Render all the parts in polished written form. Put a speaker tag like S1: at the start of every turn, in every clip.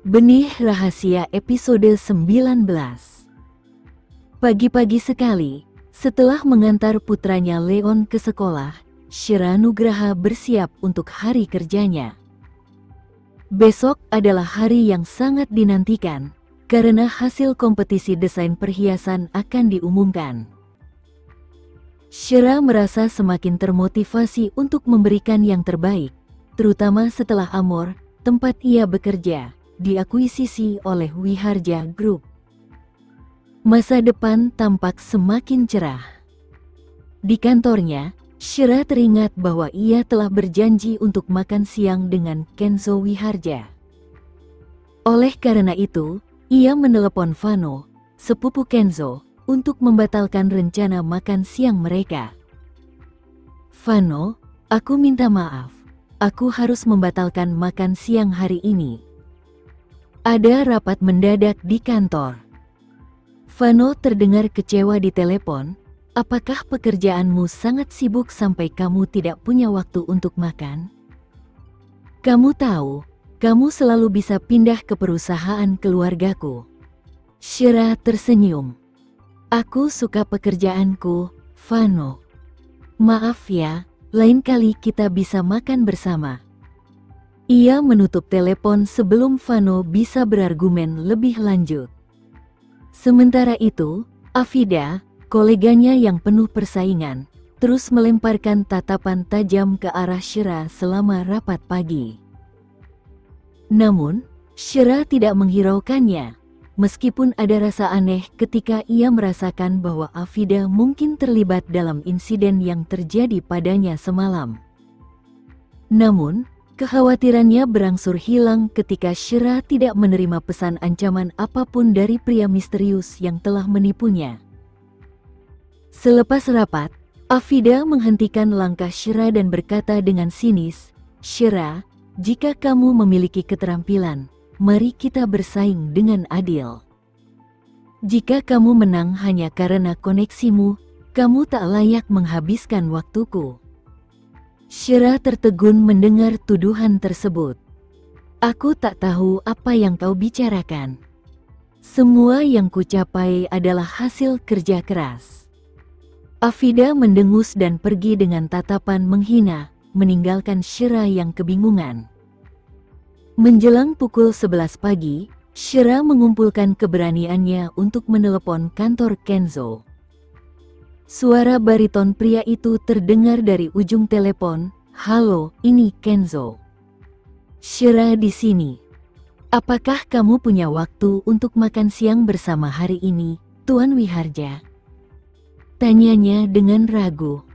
S1: Benih Rahasia episode 19. Pagi-pagi sekali, setelah mengantar putranya Leon ke sekolah, Shira Nugraha bersiap untuk hari kerjanya. Besok adalah hari yang sangat dinantikan, karena hasil kompetisi desain perhiasan akan diumumkan. Shira merasa semakin termotivasi untuk memberikan yang terbaik, terutama setelah Amor, tempat ia bekerja, diakuisisi oleh Wiharja Group. Masa depan tampak semakin cerah. Di kantornya, Shira teringat bahwa ia telah berjanji untuk makan siang dengan Kenzo Wiharja. Oleh karena itu, ia menelepon Vano, sepupu Kenzo, untuk membatalkan rencana makan siang mereka. "Vano, aku minta maaf. Aku harus membatalkan makan siang hari ini. Ada rapat mendadak di kantor." Vano terdengar kecewa di telepon. "Apakah pekerjaanmu sangat sibuk sampai kamu tidak punya waktu untuk makan? Kamu tahu, kamu selalu bisa pindah ke perusahaan keluargaku." Shira tersenyum. "Aku suka pekerjaanku, Vano. Maaf ya, lain kali kita bisa makan bersama." Ia menutup telepon sebelum Vano bisa berargumen lebih lanjut. Sementara itu, Afida, koleganya yang penuh persaingan, terus melemparkan tatapan tajam ke arah Shira selama rapat pagi. Namun, Shira tidak menghiraukannya, meskipun ada rasa aneh ketika ia merasakan bahwa Afida mungkin terlibat dalam insiden yang terjadi padanya semalam. Namun, kekhawatirannya berangsur hilang ketika Shira tidak menerima pesan ancaman apapun dari pria misterius yang telah menipunya. Selepas rapat, Afida menghentikan langkah Shira dan berkata dengan sinis, "Shira, jika kamu memiliki keterampilan, mari kita bersaing dengan adil. Jika kamu menang hanya karena koneksimu, kamu tak layak menghabiskan waktuku." Shira tertegun mendengar tuduhan tersebut. "Aku tak tahu apa yang kau bicarakan. Semua yang kucapai adalah hasil kerja keras." Afida mendengus dan pergi dengan tatapan menghina, meninggalkan Shira yang kebingungan. Menjelang pukul 11 pagi, Shira mengumpulkan keberaniannya untuk menelepon kantor Kenzo. Suara bariton pria itu terdengar dari ujung telepon. "Halo, ini Kenzo. Shira di sini. Apakah kamu punya waktu untuk makan siang bersama hari ini, Tuan Wiharja?" tanyanya dengan ragu.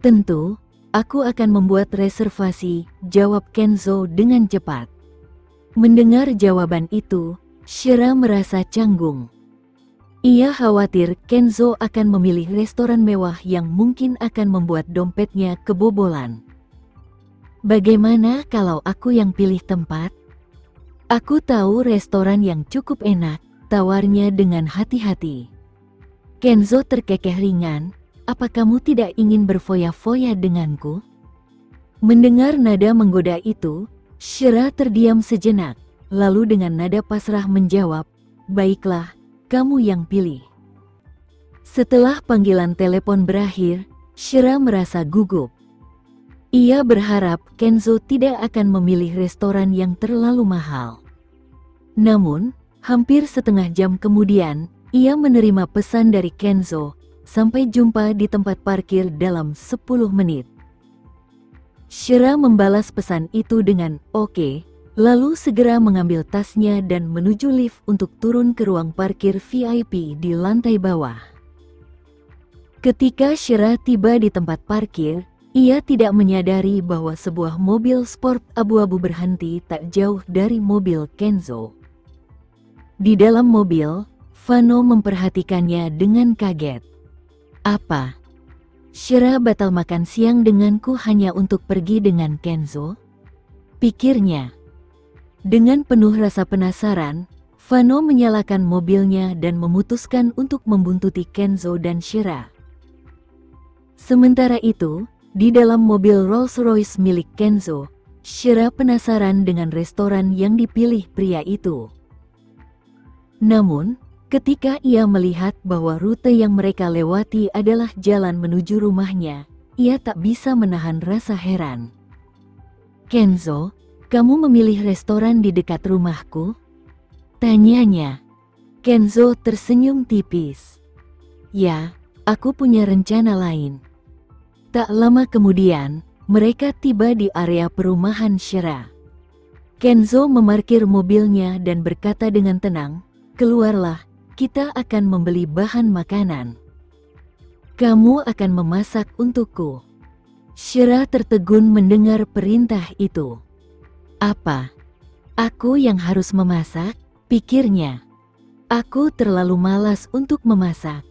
S1: "Tentu, aku akan membuat reservasi," jawab Kenzo dengan cepat. Mendengar jawaban itu, Shira merasa canggung. Ia khawatir Kenzo akan memilih restoran mewah yang mungkin akan membuat dompetnya kebobolan. "Bagaimana kalau aku yang pilih tempat? Aku tahu restoran yang cukup enak," tawarnya dengan hati-hati. Kenzo terkekeh ringan. "Apa kamu tidak ingin berfoya-foya denganku?" Mendengar nada menggoda itu, Shira terdiam sejenak, lalu dengan nada pasrah menjawab, "Baiklah, kamu yang pilih." Setelah panggilan telepon berakhir, Shira merasa gugup. Ia berharap Kenzo tidak akan memilih restoran yang terlalu mahal. Namun, hampir setengah jam kemudian, ia menerima pesan dari Kenzo, "Sampai jumpa di tempat parkir dalam 10 menit." Shira membalas pesan itu dengan "Oke", lalu segera mengambil tasnya dan menuju lift untuk turun ke ruang parkir VIP di lantai bawah. Ketika Shira tiba di tempat parkir, ia tidak menyadari bahwa sebuah mobil sport abu-abu berhenti tak jauh dari mobil Kenzo. Di dalam mobil, Vano memperhatikannya dengan kaget. "Apa? Shira batal makan siang denganku hanya untuk pergi dengan Kenzo?" pikirnya. Dengan penuh rasa penasaran, Vano menyalakan mobilnya dan memutuskan untuk membuntuti Kenzo dan Shira. Sementara itu, di dalam mobil Rolls-Royce milik Kenzo, Shira penasaran dengan restoran yang dipilih pria itu. Namun, ketika ia melihat bahwa rute yang mereka lewati adalah jalan menuju rumahnya, ia tak bisa menahan rasa heran. "Kenzo, kamu memilih restoran di dekat rumahku?" tanyanya. Kenzo tersenyum tipis. "Ya, aku punya rencana lain." Tak lama kemudian, mereka tiba di area perumahan Shira. Kenzo memarkir mobilnya dan berkata dengan tenang, "Keluarlah, kita akan membeli bahan makanan. Kamu akan memasak untukku." Shira tertegun mendengar perintah itu. "Apa? Aku yang harus memasak?" pikirnya. "Aku terlalu malas untuk memasak.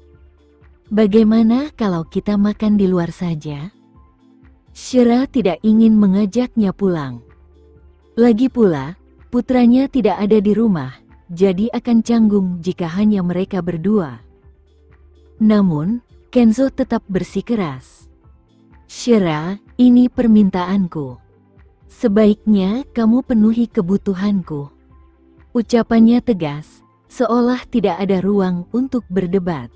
S1: Bagaimana kalau kita makan di luar saja?" Shira tidak ingin mengajaknya pulang. Lagi pula, putranya tidak ada di rumah, jadi akan canggung jika hanya mereka berdua. Namun, Kenzo tetap bersikeras. "Shira, ini permintaanku. Sebaiknya kamu penuhi kebutuhanku." Ucapannya tegas, seolah tidak ada ruang untuk berdebat.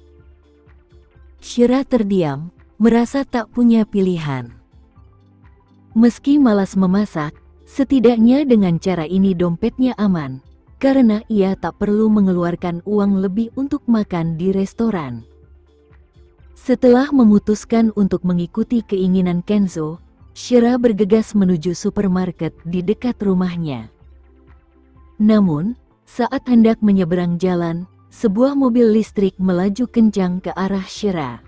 S1: Shira terdiam, merasa tak punya pilihan. Meski malas memasak, setidaknya dengan cara ini dompetnya aman, karena ia tak perlu mengeluarkan uang lebih untuk makan di restoran. Setelah memutuskan untuk mengikuti keinginan Kenzo, Shira bergegas menuju supermarket di dekat rumahnya. Namun, saat hendak menyeberang jalan, sebuah mobil listrik melaju kencang ke arah Shira.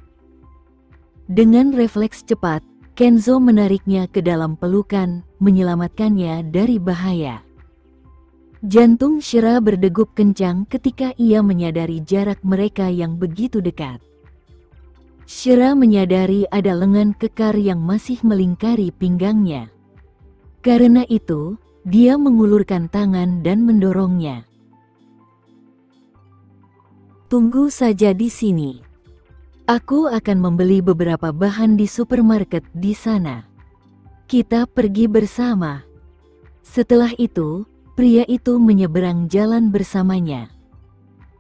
S1: Dengan refleks cepat, Kenzo menariknya ke dalam pelukan, menyelamatkannya dari bahaya. Jantung Shira berdegup kencang ketika ia menyadari jarak mereka yang begitu dekat. Shira menyadari ada lengan kekar yang masih melingkari pinggangnya. Karena itu, dia mengulurkan tangan dan mendorongnya. "Tunggu saja di sini. Aku akan membeli beberapa bahan di supermarket di sana. Kita pergi bersama." Setelah itu, pria itu menyeberang jalan bersamanya.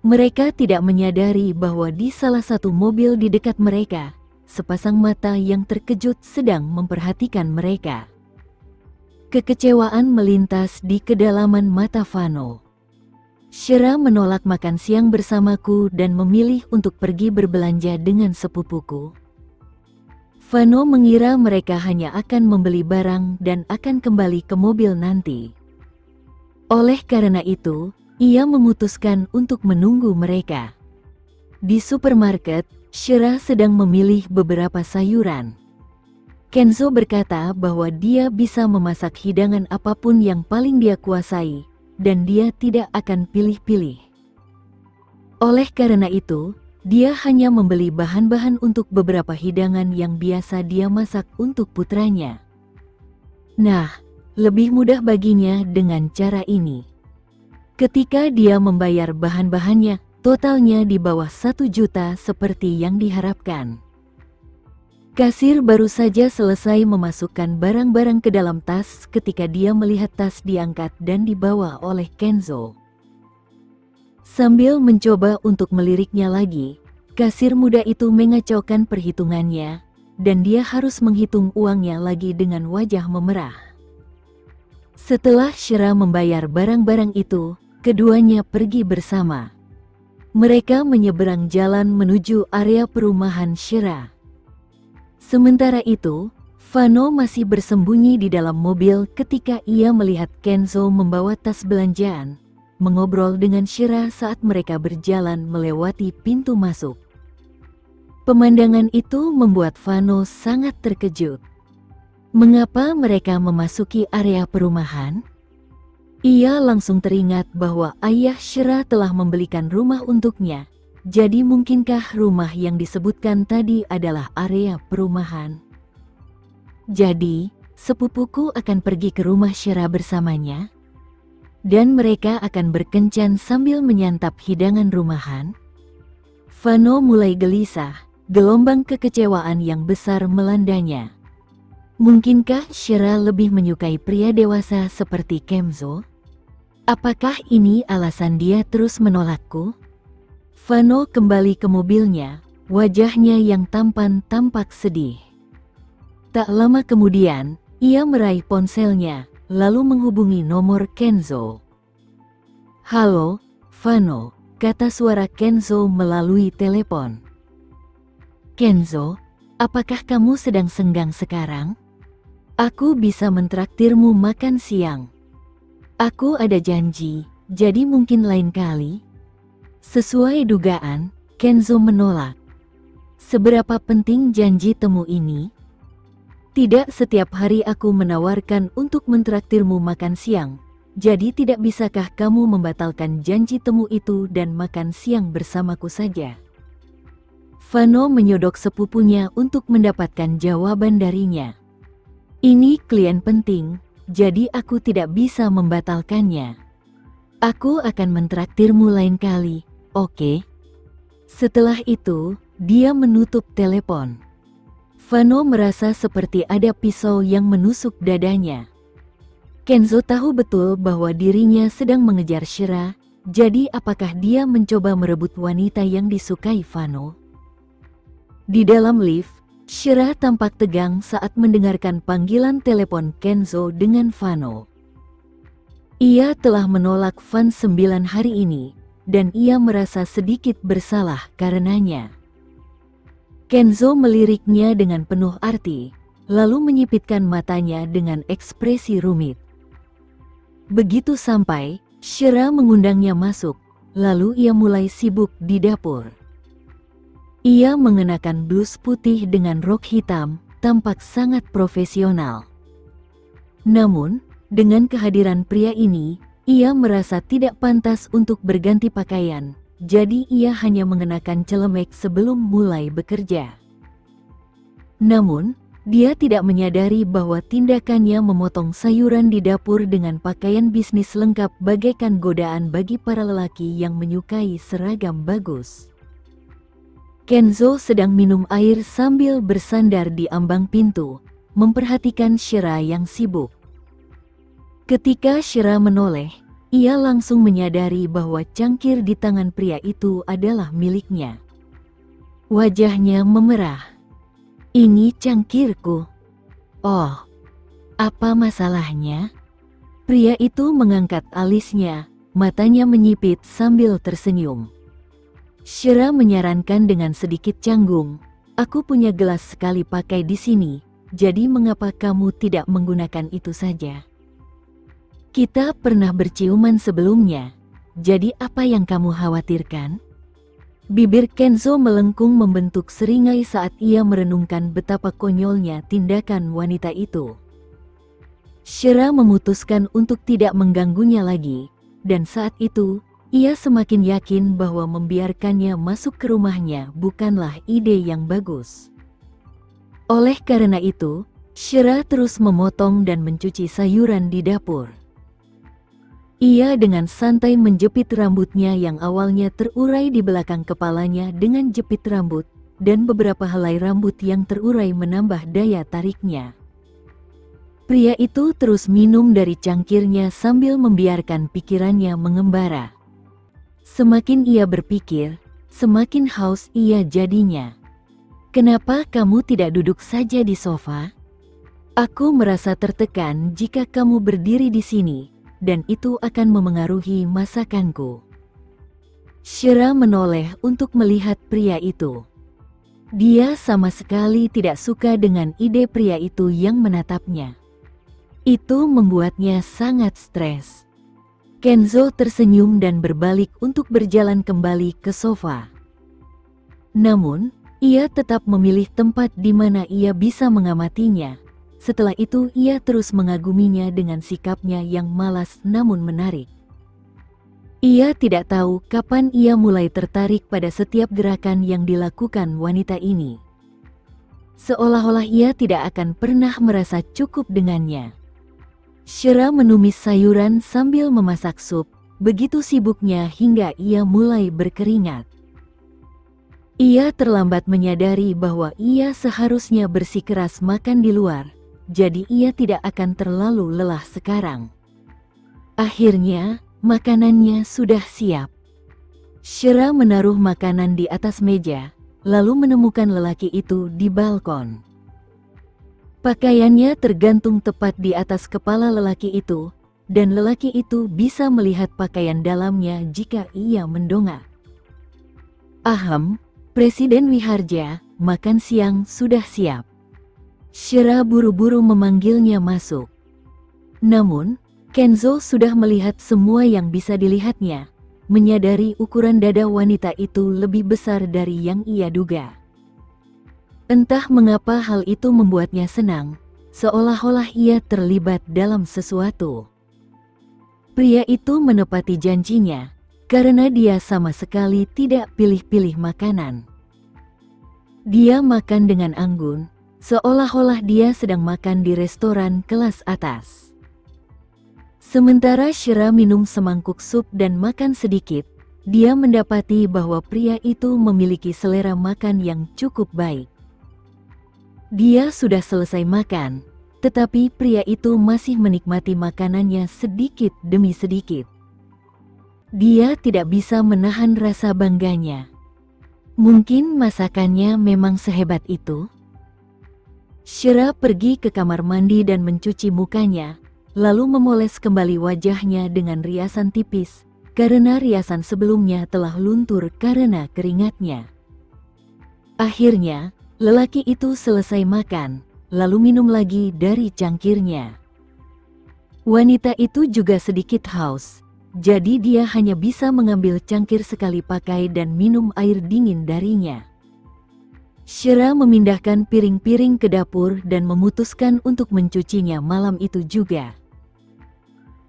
S1: Mereka tidak menyadari bahwa di salah satu mobil di dekat mereka, sepasang mata yang terkejut sedang memperhatikan mereka. Kekecewaan melintas di kedalaman mata Vano. "Shira menolak makan siang bersamaku dan memilih untuk pergi berbelanja dengan sepupuku." Vano mengira mereka hanya akan membeli barang dan akan kembali ke mobil nanti. Oleh karena itu, ia memutuskan untuk menunggu mereka. Di supermarket, Shira sedang memilih beberapa sayuran. Kenzo berkata bahwa dia bisa memasak hidangan apapun yang paling dia kuasai, dan dia tidak akan pilih-pilih. Oleh karena itu, dia hanya membeli bahan-bahan untuk beberapa hidangan yang biasa dia masak untuk putranya. Nah, lebih mudah baginya dengan cara ini. Ketika dia membayar bahan-bahannya, totalnya di bawah 1 juta seperti yang diharapkan. Kasir baru saja selesai memasukkan barang-barang ke dalam tas ketika dia melihat tas diangkat dan dibawa oleh Kenzo. Sambil mencoba untuk meliriknya lagi, kasir muda itu mengacaukan perhitungannya, dan dia harus menghitung uangnya lagi dengan wajah memerah. Setelah Shira membayar barang-barang itu, keduanya pergi bersama. Mereka menyeberang jalan menuju area perumahan Shira. Sementara itu, Vano masih bersembunyi di dalam mobil ketika ia melihat Kenzo membawa tas belanjaan, mengobrol dengan Shira saat mereka berjalan melewati pintu masuk. Pemandangan itu membuat Vano sangat terkejut. Mengapa mereka memasuki area perumahan? Ia langsung teringat bahwa ayah Shira telah membelikan rumah untuknya. Jadi mungkinkah rumah yang disebutkan tadi adalah area perumahan? Jadi, sepupuku akan pergi ke rumah Shira bersamanya? Dan mereka akan berkencan sambil menyantap hidangan rumahan? Vano mulai gelisah, gelombang kekecewaan yang besar melandanya. Mungkinkah Shira lebih menyukai pria dewasa seperti Kenzo? Apakah ini alasan dia terus menolakku? Vano kembali ke mobilnya, wajahnya yang tampan tampak sedih. Tak lama kemudian, ia meraih ponselnya, lalu menghubungi nomor Kenzo. "Halo, Vano," kata suara Kenzo melalui telepon. "Kenzo, apakah kamu sedang senggang sekarang? Aku bisa mentraktirmu makan siang. Aku ada janji, jadi mungkin lain kali." Sesuai dugaan, Kenzo menolak. "Seberapa penting janji temu ini?" "Tidak setiap hari aku menawarkan untuk mentraktirmu makan siang, jadi tidak bisakah kamu membatalkan janji temu itu dan makan siang bersamaku saja?" Vano menyodok sepupunya untuk mendapatkan jawaban darinya. "Ini klien penting, jadi aku tidak bisa membatalkannya. Aku akan mentraktirmu lain kali, oke?" Setelah itu, dia menutup telepon. Vano merasa seperti ada pisau yang menusuk dadanya. Kenzo tahu betul bahwa dirinya sedang mengejar Shira, jadi apakah dia mencoba merebut wanita yang disukai Vano? Di dalam lift, Shira tampak tegang saat mendengarkan panggilan telepon Kenzo dengan Vano. Ia telah menolak Van 9 hari ini, dan ia merasa sedikit bersalah karenanya. Kenzo meliriknya dengan penuh arti, lalu menyipitkan matanya dengan ekspresi rumit. Begitu sampai, Shira mengundangnya masuk, lalu ia mulai sibuk di dapur. Ia mengenakan blus putih dengan rok hitam, tampak sangat profesional. Namun, dengan kehadiran pria ini, ia merasa tidak pantas untuk berganti pakaian, jadi ia hanya mengenakan celemek sebelum mulai bekerja. Namun, dia tidak menyadari bahwa tindakannya memotong sayuran di dapur dengan pakaian bisnis lengkap bagaikan godaan bagi para lelaki yang menyukai seragam bagus. Kenzo sedang minum air sambil bersandar di ambang pintu, memperhatikan Shira yang sibuk. Ketika Shira menoleh, ia langsung menyadari bahwa cangkir di tangan pria itu adalah miliknya. Wajahnya memerah. "Ini cangkirku." "Oh, apa masalahnya?" Pria itu mengangkat alisnya, matanya menyipit sambil tersenyum. Shira menyarankan dengan sedikit canggung, "Aku punya gelas sekali pakai di sini, jadi mengapa kamu tidak menggunakan itu saja? Kita pernah berciuman sebelumnya, jadi apa yang kamu khawatirkan?" Bibir Kenzo melengkung membentuk seringai saat ia merenungkan betapa konyolnya tindakan wanita itu. Shira memutuskan untuk tidak mengganggunya lagi, dan saat itu, ia semakin yakin bahwa membiarkannya masuk ke rumahnya bukanlah ide yang bagus. Oleh karena itu, Shira terus memotong dan mencuci sayuran di dapur. Ia dengan santai menjepit rambutnya yang awalnya terurai di belakang kepalanya dengan jepit rambut, dan beberapa helai rambut yang terurai menambah daya tariknya. Pria itu terus minum dari cangkirnya sambil membiarkan pikirannya mengembara. Semakin ia berpikir, semakin haus ia jadinya. "Kenapa kamu tidak duduk saja di sofa? Aku merasa tertekan jika kamu berdiri di sini, dan itu akan memengaruhi masakanku." Shira menoleh untuk melihat pria itu. Dia sama sekali tidak suka dengan ide pria itu yang menatapnya. Itu membuatnya sangat stres. Kenzo tersenyum dan berbalik untuk berjalan kembali ke sofa. Namun, ia tetap memilih tempat di mana ia bisa mengamatinya. Setelah itu ia terus mengaguminya dengan sikapnya yang malas namun menarik. Ia tidak tahu kapan ia mulai tertarik pada setiap gerakan yang dilakukan wanita ini. Seolah-olah ia tidak akan pernah merasa cukup dengannya. Shira menumis sayuran sambil memasak sup, begitu sibuknya hingga ia mulai berkeringat. Ia terlambat menyadari bahwa ia seharusnya bersikeras makan di luar, jadi ia tidak akan terlalu lelah sekarang. Akhirnya, makanannya sudah siap. Shira menaruh makanan di atas meja, lalu menemukan lelaki itu di balkon. Pakaiannya tergantung tepat di atas kepala lelaki itu, dan lelaki itu bisa melihat pakaian dalamnya jika ia mendongak. Ahem, Presiden Wiharja, makan siang sudah siap. Shira buru-buru memanggilnya masuk. Namun, Kenzo sudah melihat semua yang bisa dilihatnya, menyadari ukuran dada wanita itu lebih besar dari yang ia duga. Entah mengapa hal itu membuatnya senang, seolah-olah ia terlibat dalam sesuatu. Pria itu menepati janjinya, karena dia sama sekali tidak pilih-pilih makanan. Dia makan dengan anggun, seolah-olah dia sedang makan di restoran kelas atas. Sementara Shira minum semangkuk sup dan makan sedikit, dia mendapati bahwa pria itu memiliki selera makan yang cukup baik. Dia sudah selesai makan, tetapi pria itu masih menikmati makanannya sedikit demi sedikit. Dia tidak bisa menahan rasa bangganya. Mungkin masakannya memang sehebat itu? Shira pergi ke kamar mandi dan mencuci mukanya, lalu memoles kembali wajahnya dengan riasan tipis, karena riasan sebelumnya telah luntur karena keringatnya. Akhirnya, lelaki itu selesai makan, lalu minum lagi dari cangkirnya. Wanita itu juga sedikit haus, jadi dia hanya bisa mengambil cangkir sekali pakai dan minum air dingin darinya. Shira memindahkan piring-piring ke dapur dan memutuskan untuk mencucinya malam itu juga.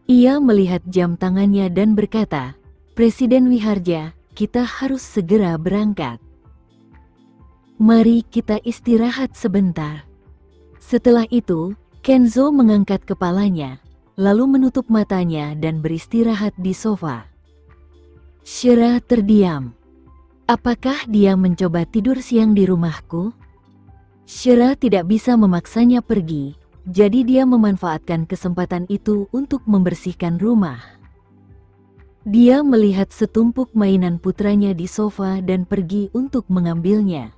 S1: Ia melihat jam tangannya dan berkata, "Presiden Wiharja, kita harus segera berangkat. Mari kita istirahat sebentar." Setelah itu, Kenzo mengangkat kepalanya, lalu menutup matanya dan beristirahat di sofa. Shira terdiam. Apakah dia mencoba tidur siang di rumahku? Shira tidak bisa memaksanya pergi, jadi dia memanfaatkan kesempatan itu untuk membersihkan rumah. Dia melihat setumpuk mainan putranya di sofa dan pergi untuk mengambilnya.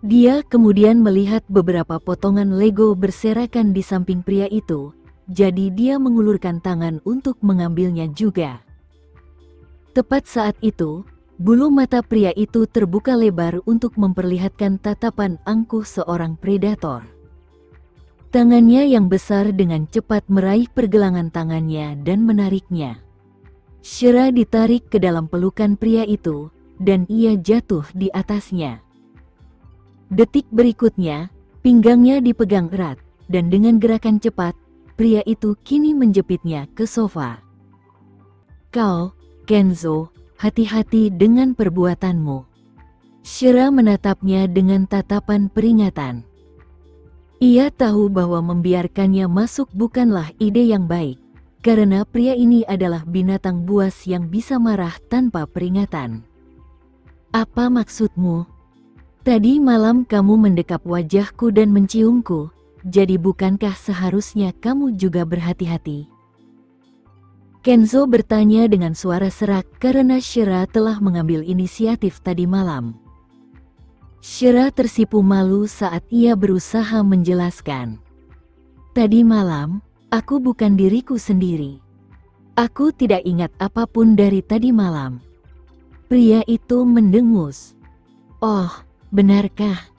S1: Dia kemudian melihat beberapa potongan Lego berserakan di samping pria itu, jadi dia mengulurkan tangan untuk mengambilnya juga. Tepat saat itu, bulu mata pria itu terbuka lebar untuk memperlihatkan tatapan angkuh seorang predator. Tangannya yang besar dengan cepat meraih pergelangan tangannya dan menariknya. Shira ditarik ke dalam pelukan pria itu, dan ia jatuh di atasnya. Detik berikutnya, pinggangnya dipegang erat, dan dengan gerakan cepat, pria itu kini menjepitnya ke sofa. "Kau, Kenzo, hati-hati dengan perbuatanmu." Shira menatapnya dengan tatapan peringatan. Ia tahu bahwa membiarkannya masuk bukanlah ide yang baik, karena pria ini adalah binatang buas yang bisa marah tanpa peringatan. "Apa maksudmu? Tadi malam kamu mendekap wajahku dan menciumku, jadi bukankah seharusnya kamu juga berhati-hati?" Kenzo bertanya dengan suara serak karena Shira telah mengambil inisiatif tadi malam. Shira tersipu malu saat ia berusaha menjelaskan. "Tadi malam, aku bukan diriku sendiri. Aku tidak ingat apapun dari tadi malam." Pria itu mendengus. "Oh, benarkah?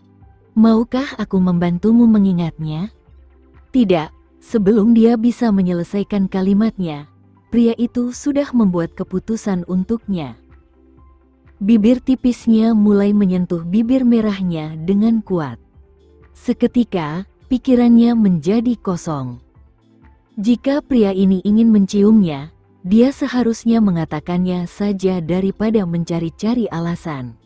S1: Maukah aku membantumu mengingatnya?" Tidak, sebelum dia bisa menyelesaikan kalimatnya, pria itu sudah membuat keputusan untuknya. Bibir tipisnya mulai menyentuh bibir merahnya dengan kuat. Seketika, pikirannya menjadi kosong. Jika pria ini ingin menciumnya, dia seharusnya mengatakannya saja daripada mencari-cari alasan.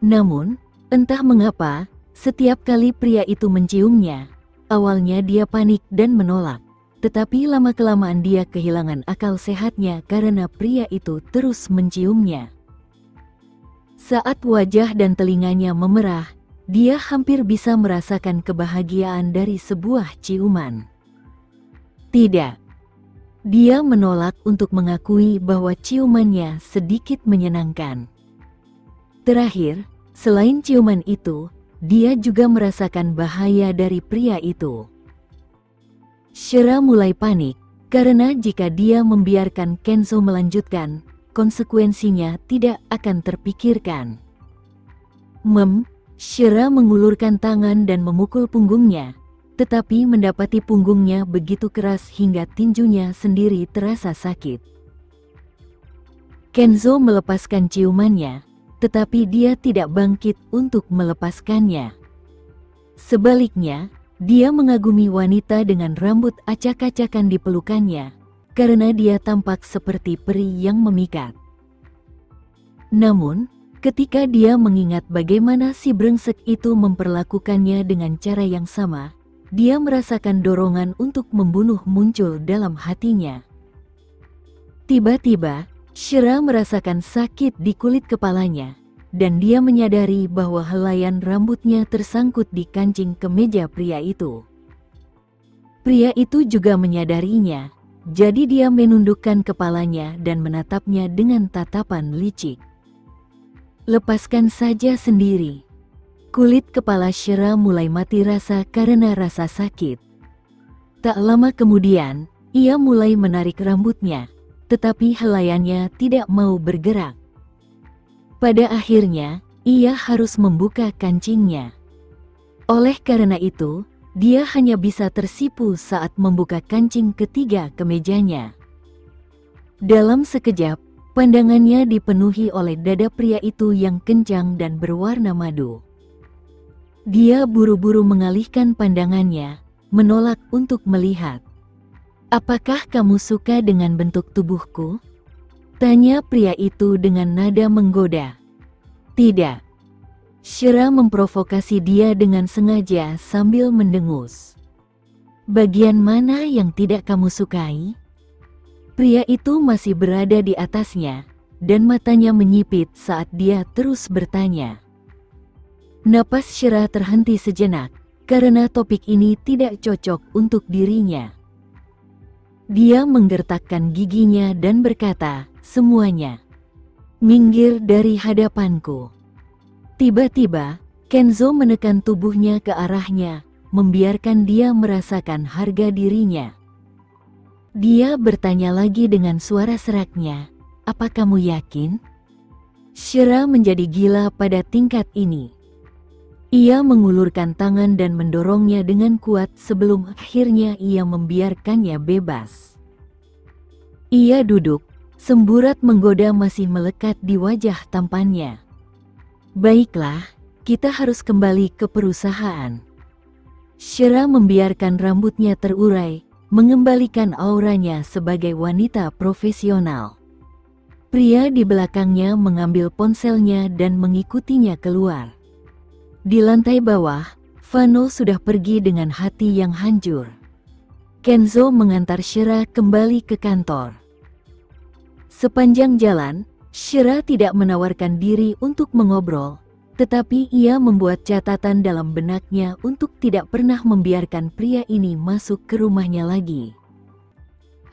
S1: Namun, entah mengapa, setiap kali pria itu menciumnya, awalnya dia panik dan menolak. Tetapi lama-kelamaan dia kehilangan akal sehatnya karena pria itu terus menciumnya. Saat wajah dan telinganya memerah, dia hampir bisa merasakan kebahagiaan dari sebuah ciuman. Tidak. Dia menolak untuk mengakui bahwa ciumannya sedikit menyenangkan. Terakhir, selain ciuman itu, dia juga merasakan bahaya dari pria itu. Shira mulai panik, karena jika dia membiarkan Kenzo melanjutkan, konsekuensinya tidak akan terpikirkan. Shira mengulurkan tangan dan memukul punggungnya, tetapi mendapati punggungnya begitu keras hingga tinjunya sendiri terasa sakit. Kenzo melepaskan ciumannya, tetapi dia tidak bangkit untuk melepaskannya. Sebaliknya, dia mengagumi wanita dengan rambut acak-acakan di pelukannya, karena dia tampak seperti peri yang memikat. Namun, ketika dia mengingat bagaimana si brengsek itu memperlakukannya dengan cara yang sama, dia merasakan dorongan untuk membunuh muncul dalam hatinya. Tiba-tiba, Shira merasakan sakit di kulit kepalanya, dan dia menyadari bahwa helaian rambutnya tersangkut di kancing kemeja pria itu. Pria itu juga menyadarinya, jadi dia menundukkan kepalanya dan menatapnya dengan tatapan licik. Lepaskan saja sendiri. Kulit kepala Shira mulai mati rasa karena rasa sakit. Tak lama kemudian, ia mulai menarik rambutnya, tetapi helaiannya tidak mau bergerak. Pada akhirnya, ia harus membuka kancingnya. Oleh karena itu, dia hanya bisa tersipu saat membuka kancing ketiga kemejanya. Dalam sekejap, pandangannya dipenuhi oleh dada pria itu yang kencang dan berwarna madu. Dia buru-buru mengalihkan pandangannya, menolak untuk melihat. "Apakah kamu suka dengan bentuk tubuhku?" tanya pria itu dengan nada menggoda. "Tidak." Shira memprovokasi dia dengan sengaja sambil mendengus. "Bagian mana yang tidak kamu sukai?" Pria itu masih berada di atasnya, dan matanya menyipit saat dia terus bertanya. Napas Shira terhenti sejenak, karena topik ini tidak cocok untuk dirinya. Dia menggertakkan giginya dan berkata, "Semuanya. Minggir dari hadapanku." Tiba-tiba, Kenzo menekan tubuhnya ke arahnya, membiarkan dia merasakan harga dirinya. Dia bertanya lagi dengan suara seraknya, "Apa kamu yakin?" Shira menjadi gila pada tingkat ini. Ia mengulurkan tangan dan mendorongnya dengan kuat sebelum akhirnya ia membiarkannya bebas. Ia duduk, semburat menggoda masih melekat di wajah tampannya. "Baiklah, kita harus kembali ke perusahaan." Shira membiarkan rambutnya terurai, mengembalikan auranya sebagai wanita profesional. Pria di belakangnya mengambil ponselnya dan mengikutinya keluar. Di lantai bawah, Vano sudah pergi dengan hati yang hancur. Kenzo mengantar Shira kembali ke kantor. Sepanjang jalan, Shira tidak menawarkan diri untuk mengobrol, tetapi ia membuat catatan dalam benaknya untuk tidak pernah membiarkan pria ini masuk ke rumahnya lagi.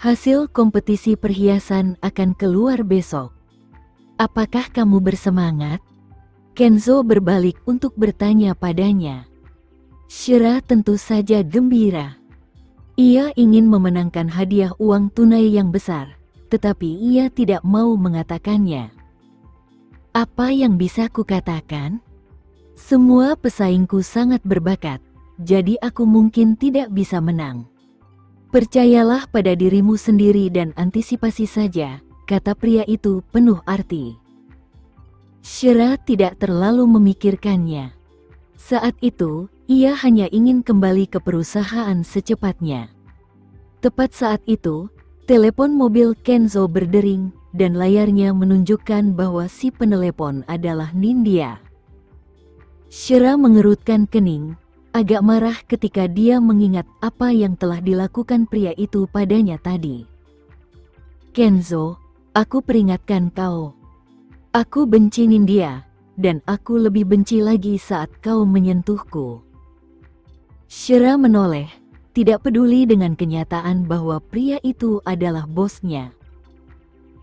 S1: Hasil kompetisi perhiasan akan keluar besok. "Apakah kamu bersemangat?" Kenzo berbalik untuk bertanya padanya. Shira tentu saja gembira. Ia ingin memenangkan hadiah uang tunai yang besar, tetapi ia tidak mau mengatakannya. "Apa yang bisa kukatakan? Semua pesaingku sangat berbakat, jadi aku mungkin tidak bisa menang. Percayalah pada dirimu sendiri dan antisipasi saja," kata pria itu penuh arti. Shira tidak terlalu memikirkannya. Saat itu, ia hanya ingin kembali ke perusahaan secepatnya. Tepat saat itu, telepon mobil Kenzo berdering, dan layarnya menunjukkan bahwa si penelepon adalah Nindya. Shira mengerutkan kening, agak marah ketika dia mengingat apa yang telah dilakukan pria itu padanya tadi. "Kenzo, aku peringatkan kau. Aku benci Nindya, dan aku lebih benci lagi saat kau menyentuhku. Shira menoleh, tidak peduli dengan kenyataan bahwa pria itu adalah bosnya.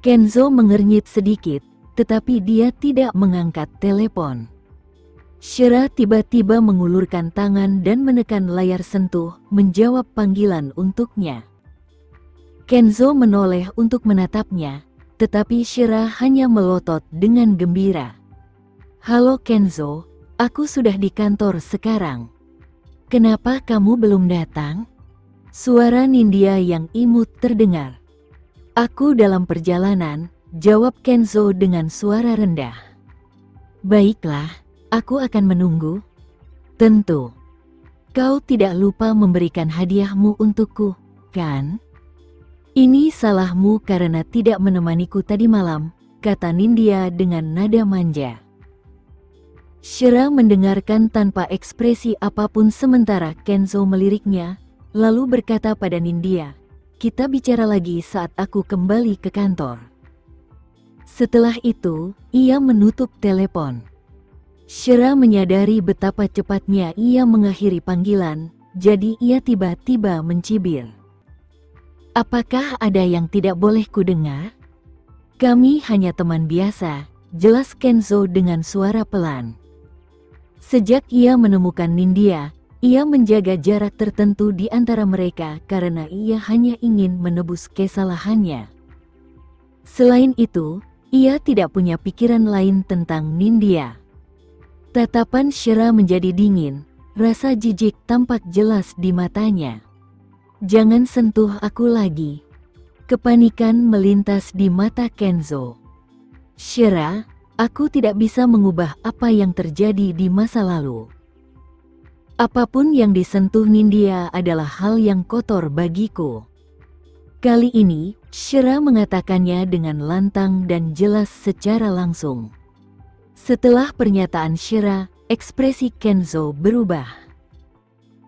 S1: Kenzo mengernyit sedikit, tetapi dia tidak mengangkat telepon. Shira tiba-tiba mengulurkan tangan dan menekan layar sentuh, menjawab panggilan untuknya. Kenzo menoleh untuk menatapnya, tetapi Shira hanya melotot dengan gembira. "Halo Kenzo, aku sudah di kantor sekarang. Kenapa kamu belum datang?" Suara Nindya yang imut terdengar. "Aku dalam perjalanan," jawab Kenzo dengan suara rendah. "Baiklah, aku akan menunggu." "Tentu. Kau tidak lupa memberikan hadiahmu untukku, kan?" "Ini salahmu karena tidak menemaniku tadi malam," kata Nindya dengan nada manja. Shira mendengarkan tanpa ekspresi apapun sementara Kenzo meliriknya, lalu berkata pada Nindya, "Kita bicara lagi saat aku kembali ke kantor." Setelah itu, ia menutup telepon. Shira menyadari betapa cepatnya ia mengakhiri panggilan, jadi ia tiba-tiba mencibir. "Apakah ada yang tidak boleh kudengar? Kami hanya teman biasa," jelas Kenzo dengan suara pelan. Sejak ia menemukan Nindya, ia menjaga jarak tertentu di antara mereka karena ia hanya ingin menebus kesalahannya. Selain itu, ia tidak punya pikiran lain tentang Nindya. Tatapan Shira menjadi dingin, rasa jijik tampak jelas di matanya. "Jangan sentuh aku lagi." Kepanikan melintas di mata Kenzo. "Shira, aku tidak bisa mengubah apa yang terjadi di masa lalu. Apapun yang disentuh Nindya adalah hal yang kotor bagiku." Kali ini, Shira mengatakannya dengan lantang dan jelas secara langsung. Setelah pernyataan Shira, ekspresi Kenzo berubah.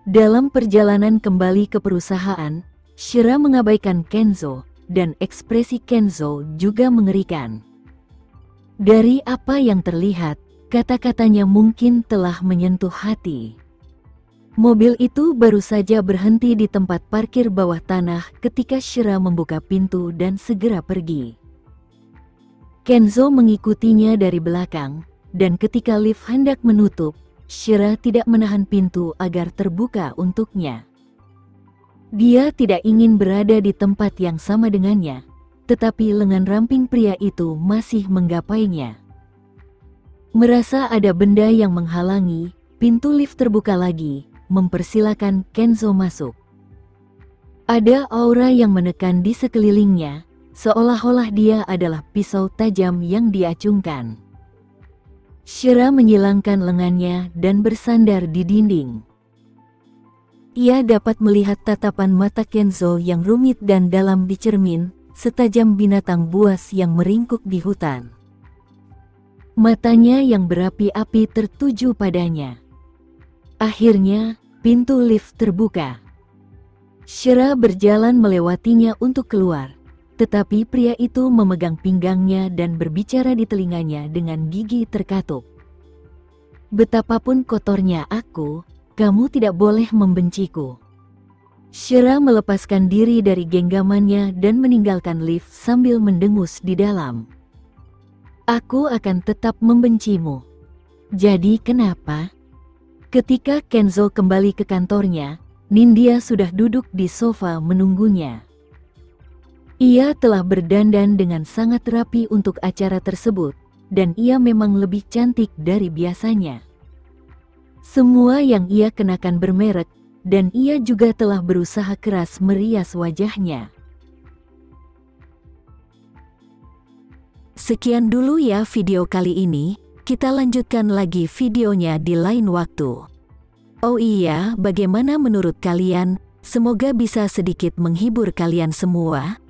S1: Dalam perjalanan kembali ke perusahaan, Shira mengabaikan Kenzo, dan ekspresi Kenzo juga mengerikan. Dari apa yang terlihat, kata-katanya mungkin telah menyentuh hati. Mobil itu baru saja berhenti di tempat parkir bawah tanah ketika Shira membuka pintu dan segera pergi. Kenzo mengikutinya dari belakang, dan ketika lift hendak menutup, Shira tidak menahan pintu agar terbuka untuknya. Dia tidak ingin berada di tempat yang sama dengannya, tetapi lengan ramping pria itu masih menggapainya. Merasa ada benda yang menghalangi, pintu lift terbuka lagi, mempersilakan Kenzo masuk. Ada aura yang menekan di sekelilingnya, seolah-olah dia adalah pisau tajam yang diacungkan. Shira menyilangkan lengannya dan bersandar di dinding. Ia dapat melihat tatapan mata Kenzo yang rumit dan dalam di cermin, setajam binatang buas yang meringkuk di hutan. Matanya yang berapi-api tertuju padanya. Akhirnya, pintu lift terbuka. Shira berjalan melewatinya untuk keluar, tetapi pria itu memegang pinggangnya dan berbicara di telinganya dengan gigi terkatup. "Betapapun kotornya aku, kamu tidak boleh membenciku." Shira melepaskan diri dari genggamannya dan meninggalkan lift sambil mendengus di dalam. "Aku akan tetap membencimu. Jadi kenapa?" Ketika Kenzo kembali ke kantornya, Nindya sudah duduk di sofa menunggunya. Ia telah berdandan dengan sangat rapi untuk acara tersebut, dan ia memang lebih cantik dari biasanya. Semua yang ia kenakan bermerek, dan ia juga telah berusaha keras merias wajahnya. Sekian dulu ya video kali ini, kita lanjutkan lagi videonya di lain waktu. Oh iya, bagaimana menurut kalian? Semoga bisa sedikit menghibur kalian semua.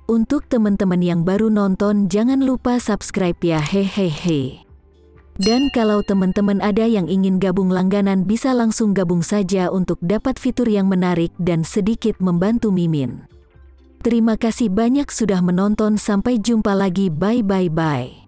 S1: Untuk teman-teman yang baru nonton, jangan lupa subscribe ya, hehehe. Dan kalau teman-teman ada yang ingin gabung langganan, bisa langsung gabung saja untuk dapat fitur yang menarik dan sedikit membantu Mimin. Terima kasih banyak sudah menonton, sampai jumpa lagi, bye.